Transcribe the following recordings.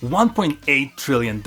$1.8 trillion.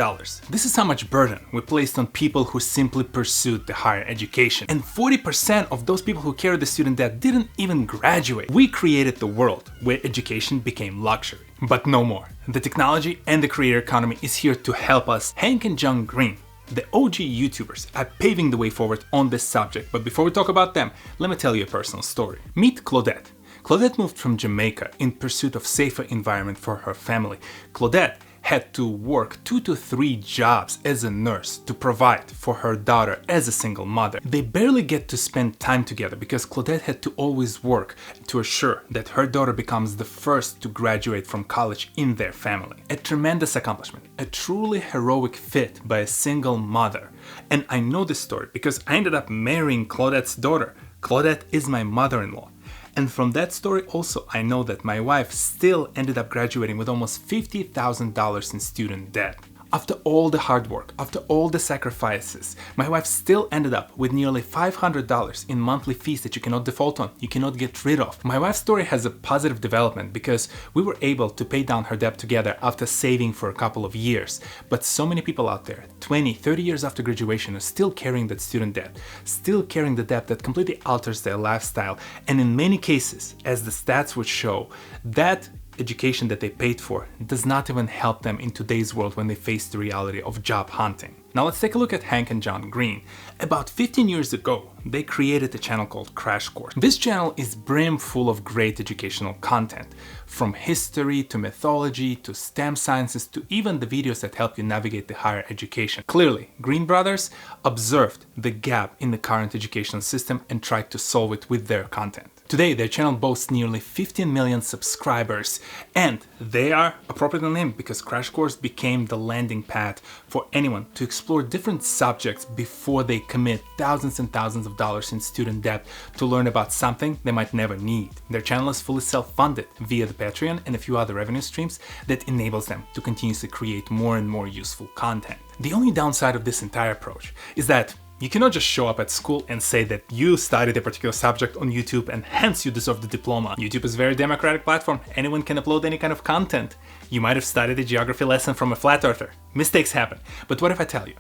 This is how much burden we placed on people who simply pursued the higher education. And 40% of those people who carried the student debt didn't even graduate. We created the world where education became luxury. But no more. The technology and the creator economy is here to help us. Hank and John Green, the OG YouTubers, are paving the way forward on this subject. But before we talk about them, let me tell you a personal story. Meet Claudette. Claudette moved from Jamaica in pursuit of safer environment for her family. Claudette had to work 2 to 3 jobs as a nurse to provide for her daughter as a single mother. They barely get to spend time together because Claudette had to always work to assure that her daughter becomes the first to graduate from college in their family. A tremendous accomplishment, a truly heroic feat by a single mother. And I know this story because I ended up marrying Claudette's daughter. Claudette is my mother-in-law. And from that story also, I know that my wife still ended up graduating with almost $50,000 in student debt. After all the hard work, after all the sacrifices, my wife still ended up with nearly $500 in monthly fees that you cannot default on, you cannot get rid of. My wife's story has a positive development because we were able to pay down her debt together after saving for a couple of years. But so many people out there, 20, 30 years after graduation, are still carrying that student debt, still carrying the debt that completely alters their lifestyle. And in many cases, as the stats would show, that education that they paid for does not even help them in today's world when they face the reality of job hunting. Now let's take a look at Hank and John Green. About 15 years ago, they created a channel called Crash Course. This channel is brim full of great educational content, from history to mythology to STEM sciences to even the videos that help you navigate the higher education. Clearly, Green Brothers observed the gap in the current educational system and tried to solve it with their content. Today, their channel boasts nearly 15 million subscribers, and they are appropriately named because Crash Course became the landing pad for anyone to explore different subjects before they commit thousands and thousands of dollars in student debt to learn about something they might never need. Their channel is fully self-funded via the Patreon and a few other revenue streams that enables them to continuously create more and more useful content. The only downside of this entire approach is that you cannot just show up at school and say that you studied a particular subject on YouTube and hence you deserve the diploma. YouTube is a very democratic platform. Anyone can upload any kind of content. You might have studied a geography lesson from a flat earther. Mistakes happen. But what if I tell you?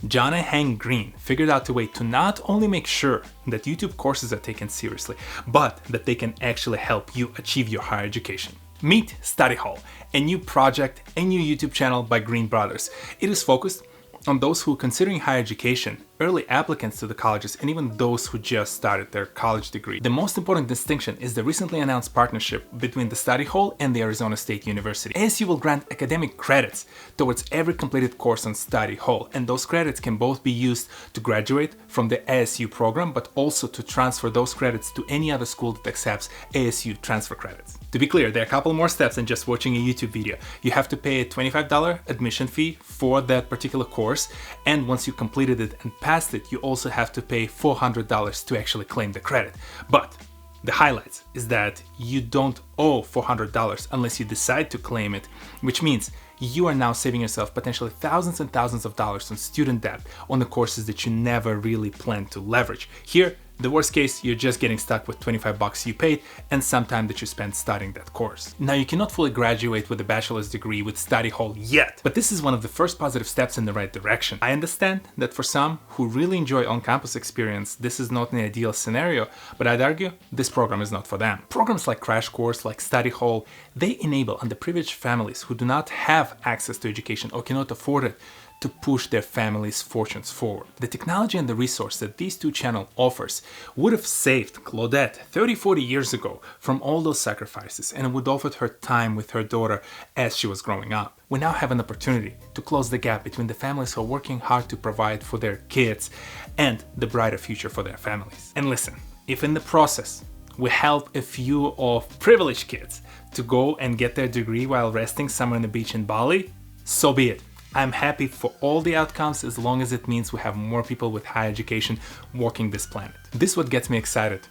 John and Hank Green figured out a way to not only make sure that YouTube courses are taken seriously, but that they can actually help you achieve your higher education. Meet Study Hall, a new project, a new YouTube channel by Green Brothers. It is focused on those who are considering higher education, early applicants to the colleges, and even those who just started their college degree. The most important distinction is the recently announced partnership between the Study Hall and the Arizona State University. ASU will grant academic credits towards every completed course on Study Hall, and those credits can both be used to graduate from the ASU program, but also to transfer those credits to any other school that accepts ASU transfer credits. To be clear, there are a couple more steps than just watching a YouTube video. You have to pay a $25 admission fee for that particular course, and once you completed it and passed it, you also have to pay $400 to actually claim the credit. But the highlights is that you don't owe $400 unless you decide to claim it, which means you are now saving yourself potentially thousands and thousands of dollars on student debt on the courses that you never really planned to leverage. Here, the worst case, you're just getting stuck with $25 you paid and some time that you spent studying that course. Now, you cannot fully graduate with a bachelor's degree with Study Hall yet, but this is one of the first positive steps in the right direction. I understand that for some who really enjoy on-campus experience, this is not an ideal scenario, but I'd argue this program is not for them. Programs like Crash Course, like Study Hall, they enable underprivileged families who do not have access to education or cannot afford it to push their family's fortunes forward. The technology and the resource that these two channels offers would have saved Claudette 30-40 years ago from all those sacrifices, and it would offer her time with her daughter as she was growing up. We now have an opportunity to close the gap between the families who are working hard to provide for their kids and the brighter future for their families. And listen, if in the process we help a few of privileged kids to go and get their degree while resting somewhere on the beach in Bali, so be it. I'm happy for all the outcomes as long as it means we have more people with higher education walking this planet. This is what gets me excited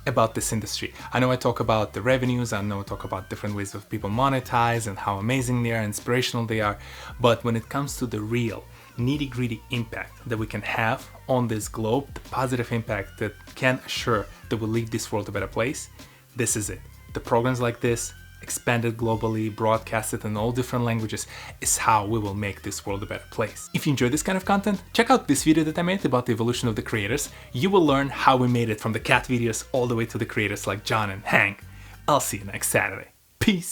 about this industry. I know I talk about the revenues, I know I talk about different ways of people monetize and how amazing they are, inspirational they are, but when it comes to the real nitty-gritty impact that we can have on this globe, the positive impact that can assure that we'll leave this world a better place, this is it. The programs like this expanded globally, broadcasted in all different languages, is how we will make this world a better place. If you enjoy this kind of content, check out this video that I made about the evolution of the creators. You will learn how we made it from the cat videos all the way to the creators like John and Hank. I'll see you next Saturday. Peace!